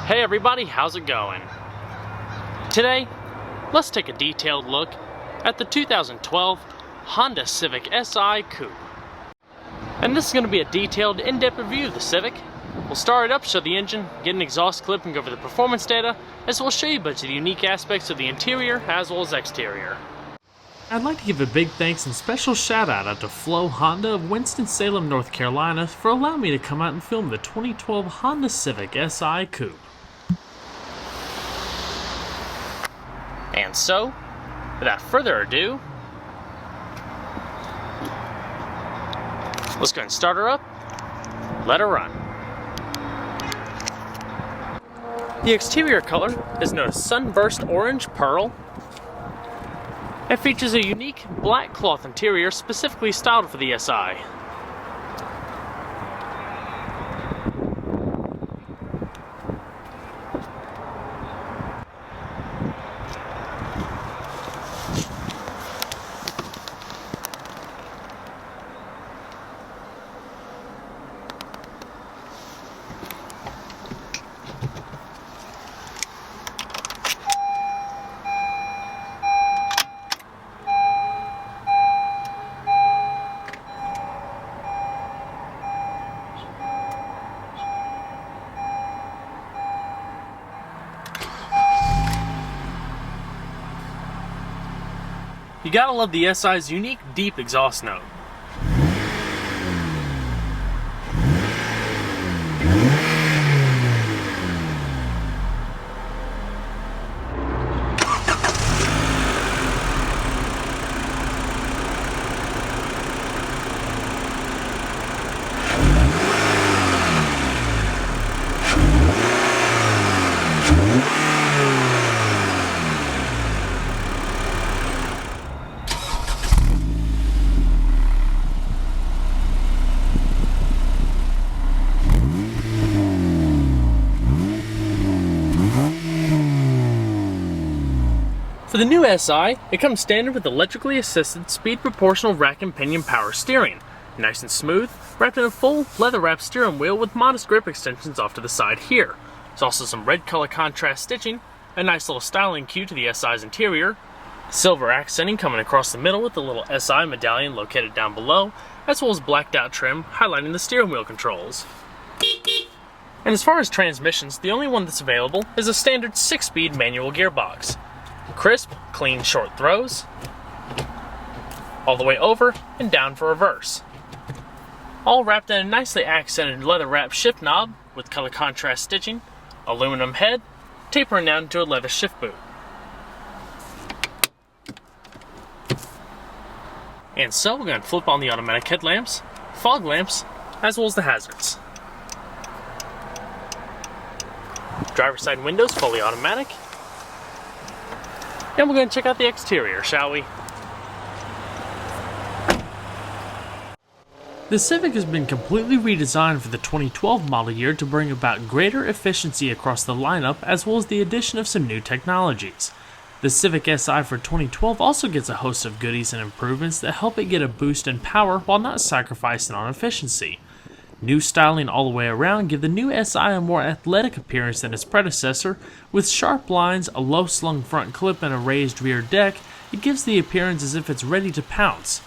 Hey everybody, how's it going? Today, let's take a detailed look at the 2012 Honda Civic SI Coupe. And this is going to be a detailed, in-depth review of the Civic. We'll start it up, show the engine, get an exhaust clip, and go over the performance data, as well as show you a bunch of the unique aspects of the interior as well as exterior. I'd like to give a big thanks and special shout out to Flo Honda of Winston-Salem, North Carolina for allowing me to come out and film the 2012 Honda Civic SI Coupe. And so, without further ado, let's go ahead and start her up, let her run. The exterior color is known as Sunburst Orange Pearl. It features a unique black cloth interior specifically styled for the SI. You gotta love the SI's unique deep exhaust note. For the new SI, it comes standard with electrically assisted speed proportional rack and pinion power steering. Nice and smooth, wrapped in a full leather-wrapped steering wheel with modest grip extensions off to the side here. There's also some red color contrast stitching, a nice little styling cue to the SI's interior, silver accenting coming across the middle with the little SI medallion located down below, as well as blacked out trim highlighting the steering wheel controls. And as far as transmissions, the only one that's available is a standard 6-speed manual gearbox. Crisp, clean, short throws, all the way over and down for reverse. All wrapped in a nicely accented leather-wrapped shift knob with color contrast stitching, aluminum head, tapering down into a leather shift boot. And so we're going to flip on the automatic headlamps, fog lamps, as well as the hazards. Driver's side windows fully automatic. And we're going to check out the exterior, shall we? The Civic has been completely redesigned for the 2012 model year to bring about greater efficiency across the lineup, as well as the addition of some new technologies. The Civic SI for 2012 also gets a host of goodies and improvements that help it get a boost in power while not sacrificing on efficiency. New styling all the way around give the new SI a more athletic appearance than its predecessor. With sharp lines, a low-slung front clip, and a raised rear deck, it gives the appearance as if it's ready to pounce.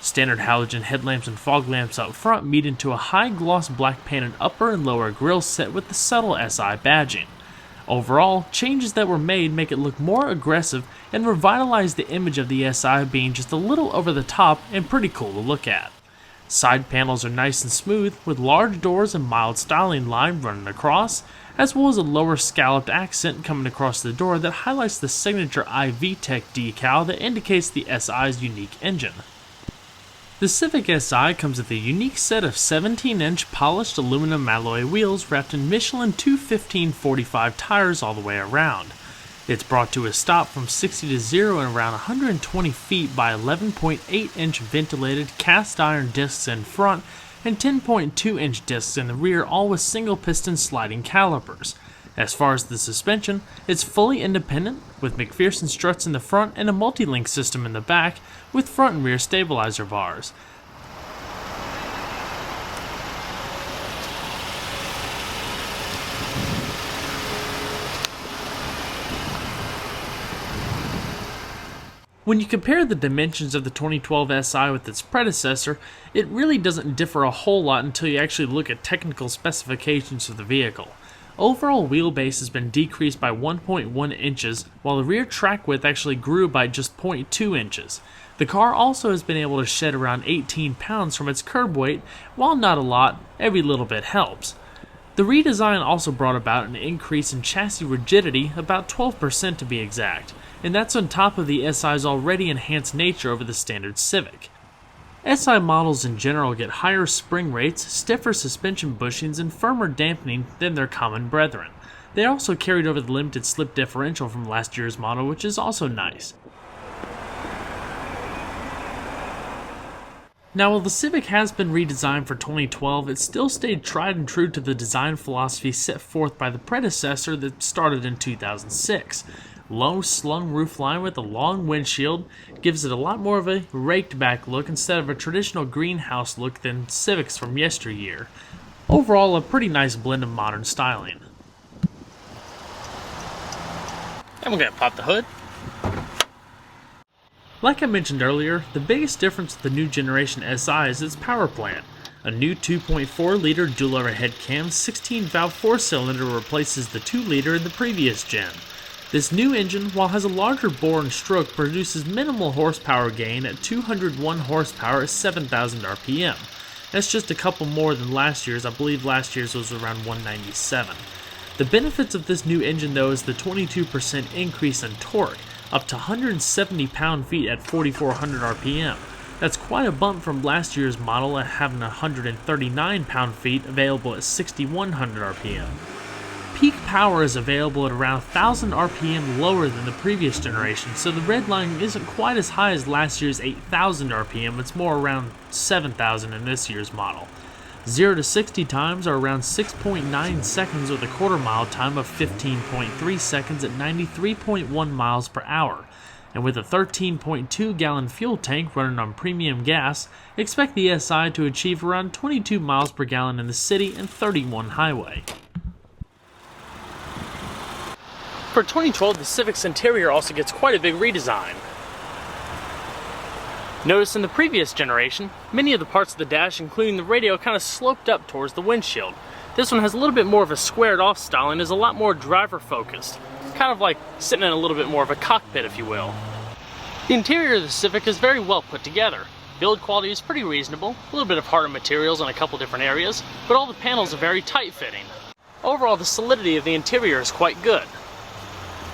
Standard halogen headlamps and fog lamps up front meet into a high-gloss black painted upper and lower grille set with the subtle SI badging. Overall, changes that were made make it look more aggressive and revitalize the image of the SI being just a little over the top and pretty cool to look at. Side panels are nice and smooth, with large doors and mild styling line running across, as well as a lower scalloped accent coming across the door that highlights the signature iVTEC decal that indicates the SI's unique engine. The Civic SI comes with a unique set of 17-inch polished aluminum alloy wheels wrapped in Michelin 215/45 tires all the way around. It's brought to a stop from 60 to 0 in around 120 feet by 11.8-inch ventilated cast iron discs in front and 10.2-inch discs in the rear, all with single piston sliding calipers. As far as the suspension, it's fully independent, with McPherson struts in the front and a multi-link system in the back, with front and rear stabilizer bars. When you compare the dimensions of the 2012 SI with its predecessor, it really doesn't differ a whole lot until you actually look at technical specifications of the vehicle. Overall wheelbase has been decreased by 1.1 inches, while the rear track width actually grew by just 0.2 inches. The car also has been able to shed around 18 pounds from its curb weight. While not a lot, every little bit helps. The redesign also brought about an increase in chassis rigidity, about 12% to be exact, and that's on top of the SI's already enhanced nature over the standard Civic. SI models in general get higher spring rates, stiffer suspension bushings, and firmer dampening than their common brethren. They also carried over the limited slip differential from last year's model, which is also nice. Now, while the Civic has been redesigned for 2012, it still stayed tried and true to the design philosophy set forth by the predecessor that started in 2006. Low slung roofline with a long windshield gives it a lot more of a raked back look instead of a traditional greenhouse look than Civics from yesteryear. Overall, a pretty nice blend of modern styling. And we're going to pop the hood. Like I mentioned earlier, the biggest difference with the new generation SI is its power plant. A new 2.4-liter dual overhead cam 16-valve 4-cylinder replaces the 2-liter in the previous gen. This new engine, while has a larger bore and stroke, produces minimal horsepower gain at 201 horsepower at 7,000 RPM. That's just a couple more than last year's. I believe last year's was around 197. The benefits of this new engine though is the 22% increase in torque, up to 170 pound-feet at 4,400 RPM. That's quite a bump from last year's model at having 139 pound-feet available at 6,100 RPM. Peak power is available at around 1,000 RPM lower than the previous generation, so the redlining isn't quite as high as last year's 8,000 RPM, it's more around 7,000 in this year's model. 0 to 60 times are around 6.9 seconds with a quarter mile time of 15.3 seconds at 93.1 miles per hour. And with a 13.2 gallon fuel tank running on premium gas, expect the SI to achieve around 22 miles per gallon in the city and 31 highway. For 2012, the Civic's interior also gets quite a big redesign. Notice in the previous generation, many of the parts of the dash, including the radio, kind of sloped up towards the windshield. This one has a little bit more of a squared off style and is a lot more driver focused. Kind of like sitting in a little bit more of a cockpit, if you will. The interior of the Civic is very well put together. Build quality is pretty reasonable, a little bit of harder materials in a couple different areas, but all the panels are very tight fitting. Overall, the solidity of the interior is quite good.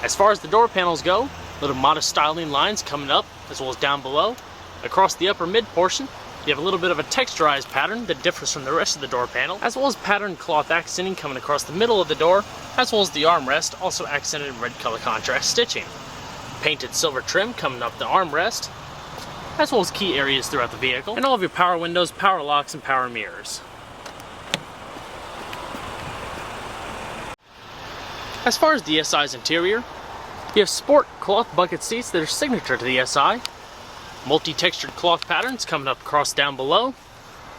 As far as the door panels go, little modest styling lines coming up as well as down below. Across the upper mid portion, you have a little bit of a texturized pattern that differs from the rest of the door panel, as well as patterned cloth accenting coming across the middle of the door, as well as the armrest, also accented in red color contrast stitching. Painted silver trim coming up the armrest, as well as key areas throughout the vehicle, and all of your power windows, power locks, and power mirrors. As far as the SI's interior, you have sport cloth bucket seats that are signature to the SI, multi-textured cloth patterns coming up across down below,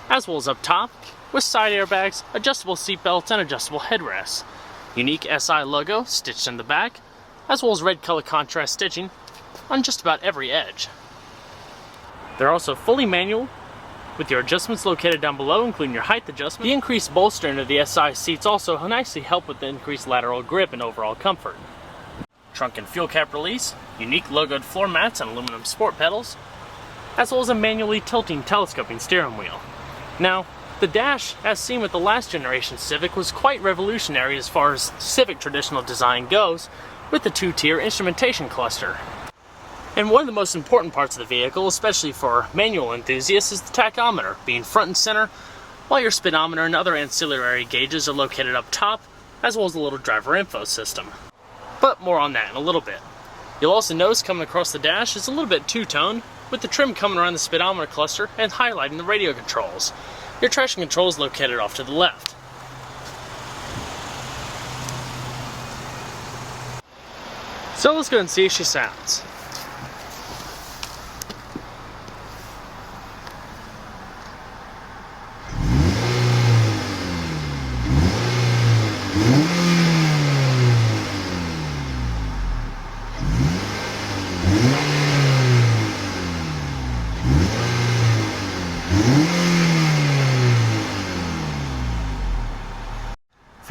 as well as up top, with side airbags, adjustable seat belts, and adjustable headrests. Unique SI logo stitched in the back, as well as red color contrast stitching on just about every edge. They're also fully manual, with your adjustments located down below, including your height adjustment. The increased bolstering of the SI seats also nicely help with the increased lateral grip and overall comfort. Trunk and fuel cap release, unique logoed floor mats and aluminum sport pedals, as well as a manually tilting telescoping steering wheel. Now, the dash, as seen with the last generation Civic, was quite revolutionary as far as Civic traditional design goes, with the two-tier instrumentation cluster. And one of the most important parts of the vehicle, especially for manual enthusiasts, is the tachometer, being front and center, while your speedometer and other ancillary gauges are located up top, as well as the little driver info system. But more on that in a little bit. You'll also notice coming across the dash is a little bit two-tone, with the trim coming around the speedometer cluster and highlighting the radio controls. Your traction control is located off to the left. So let's go and see if she sounds.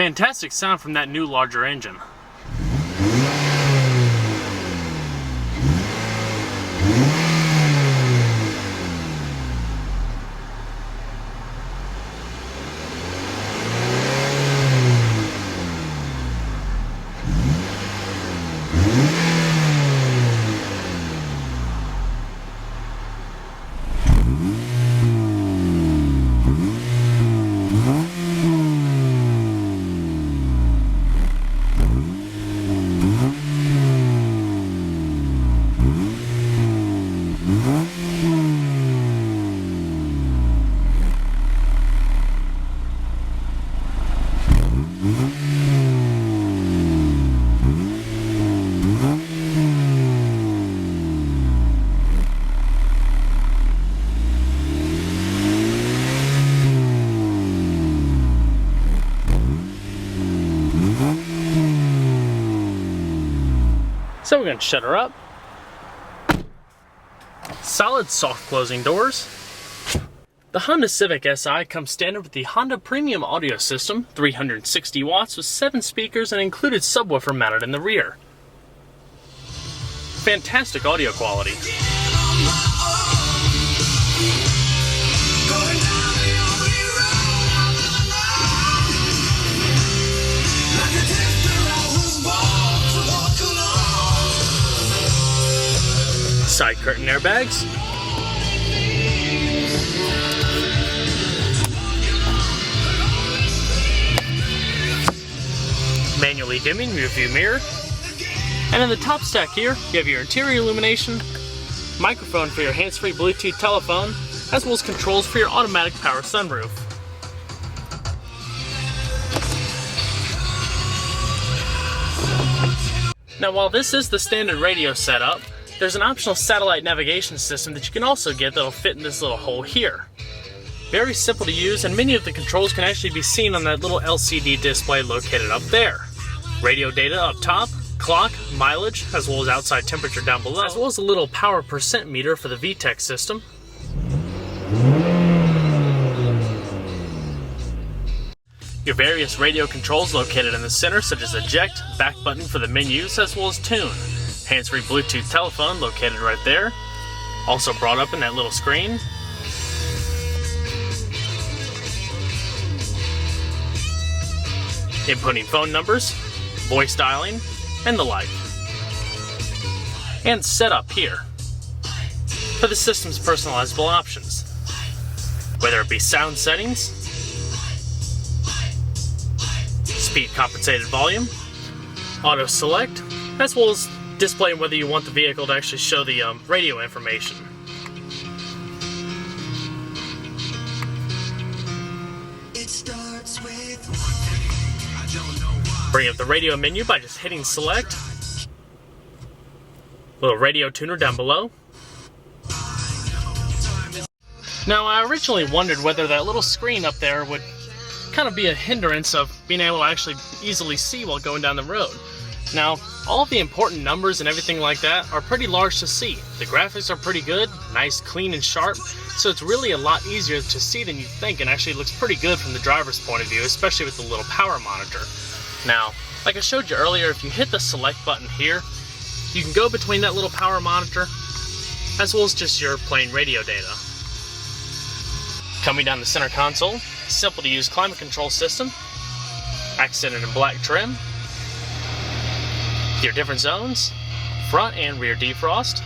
Fantastic sound from that new larger engine. So we're going to shut her up. Solid soft closing doors. The Honda Civic SI comes standard with the Honda Premium Audio System, 360 watts with 7 speakers and included subwoofer mounted in the rear. Fantastic audio quality. Side curtain airbags. Manually dimming rear view mirror. And in the top stack here, you have your interior illumination, microphone for your hands-free Bluetooth telephone, as well as controls for your automatic power sunroof. Now while this is the standard radio setup, there's an optional satellite navigation system that you can also get that'll fit in this little hole here. Very simple to use, and many of the controls can actually be seen on that little LCD display located up there. Radio data up top, clock, mileage, as well as outside temperature down below, as well as a little power percent meter for the VTEC system. Your various radio controls located in the center, such as eject, back button for the menus, as well as tune. Hands-free Bluetooth telephone located right there, also brought up in that little screen. Inputting phone numbers, voice dialing, and the like. And setup here for the system's personalizable options, whether it be sound settings, speed compensated volume, auto select, as well as displaying whether you want the vehicle to actually show the radio information. Bring up the radio menu by just hitting select. Little radio tuner down below. Now I originally wondered whether that little screen up there would kind of be a hindrance of being able to actually easily see while going down the road. Now, all of the important numbers and everything like that are pretty large to see. The graphics are pretty good, nice, clean, and sharp, so it's really a lot easier to see than you think, and actually looks pretty good from the driver's point of view, especially with the little power monitor. Now, like I showed you earlier, if you hit the select button here, you can go between that little power monitor, as well as just your plain radio data. Coming down the center console, simple to use climate control system, accented in black trim, your different zones, front and rear defrost,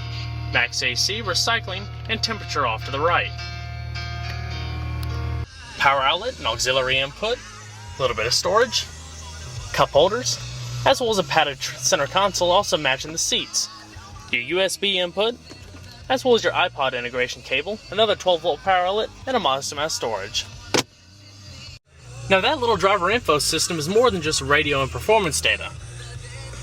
max AC, recycling, and temperature off to the right. Power outlet and auxiliary input, a little bit of storage, cup holders, as well as a padded center console also matching the seats. Your USB input, as well as your iPod integration cable, another 12-volt power outlet, and a modest amount of storage. Now that little driver info system is more than just radio and performance data.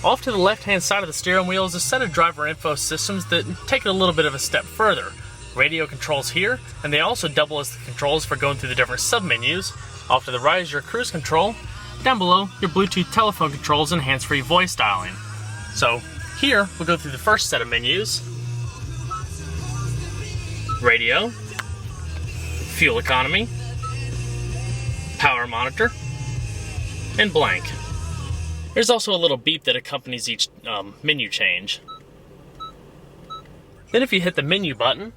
Off to the left-hand side of the steering wheel is a set of driver info systems that take it a little bit of a step further. Radio controls here, and they also double as the controls for going through the different sub-menus. Off to the right is your cruise control. Down below, your Bluetooth telephone controls and hands-free voice dialing. So here, we'll go through the first set of menus. Radio, fuel economy, power monitor, and blank. There's also a little beep that accompanies each menu change. Then if you hit the menu button,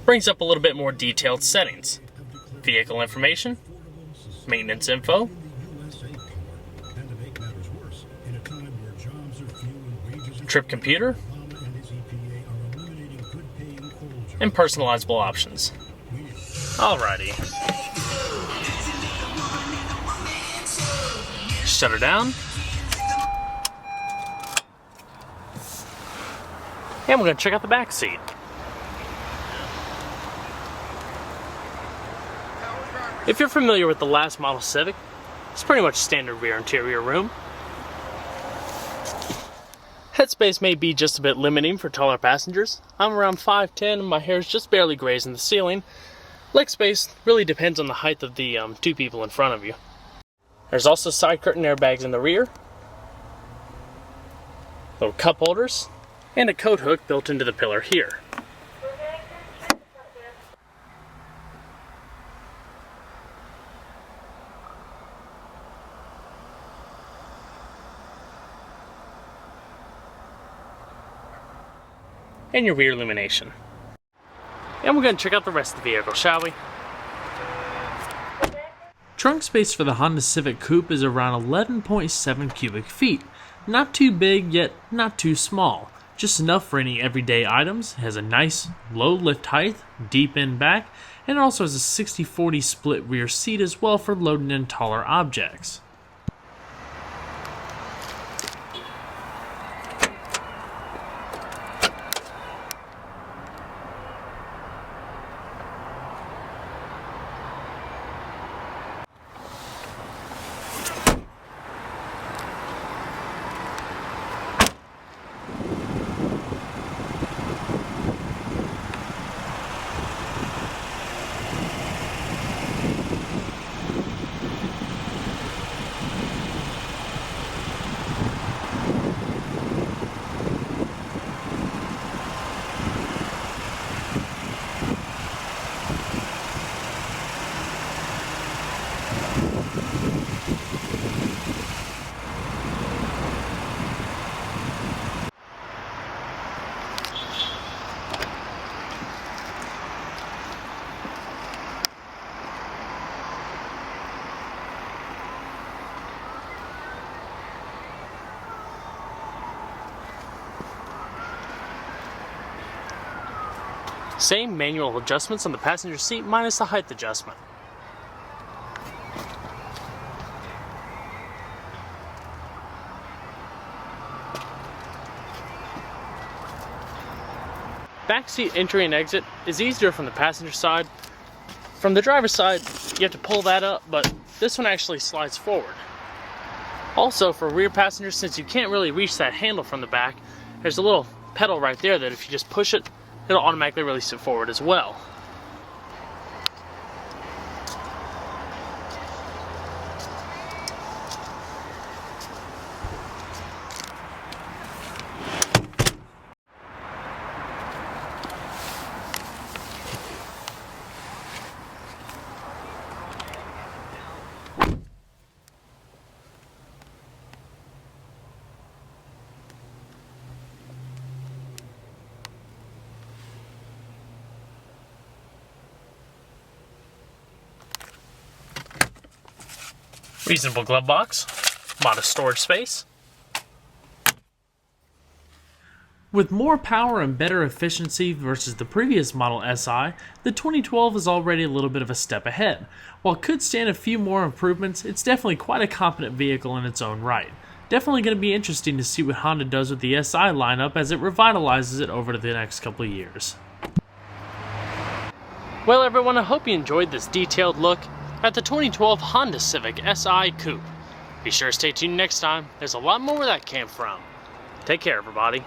brings up a little bit more detailed settings. Vehicle information, maintenance info, trip computer, and personalizable options. Alrighty. Shut her down. And we're going to check out the back seat. If you're familiar with the last model Civic, it's pretty much standard rear interior room. Headspace may be just a bit limiting for taller passengers. I'm around 5'10" and my hair is just barely grazing the ceiling. Leg space really depends on the height of the two people in front of you. There's also side curtain airbags in the rear, little cup holders, and a coat hook built into the pillar here. And your rear illumination. And we're going to check out the rest of the vehicle, shall we? Trunk space for the Honda Civic Coupe is around 11.7 cubic feet. Not too big, yet not too small. Just enough for any everyday items. It has a nice low lift height, deep in back, and it also has a 60-40 split rear seat as well for loading in taller objects. Same manual adjustments on the passenger seat minus the height adjustment. Backseat entry and exit is easier from the passenger side. From the driver's side, you have to pull that up, but this one actually slides forward. Also, for rear passengers, since you can't really reach that handle from the back, there's a little pedal right there that if you just push it, it'll automatically release it forward as well. Reasonable glove box, modest storage space. With more power and better efficiency versus the previous model SI, the 2012 is already a little bit of a step ahead. While it could stand a few more improvements, it's definitely quite a competent vehicle in its own right. Definitely going to be interesting to see what Honda does with the SI lineup as it revitalizes it over the next couple of years. Well everyone, I hope you enjoyed this detailed look at the 2012 Honda Civic SI Coupe. Be sure to stay tuned next time. There's a lot more where that came from. Take care everybody.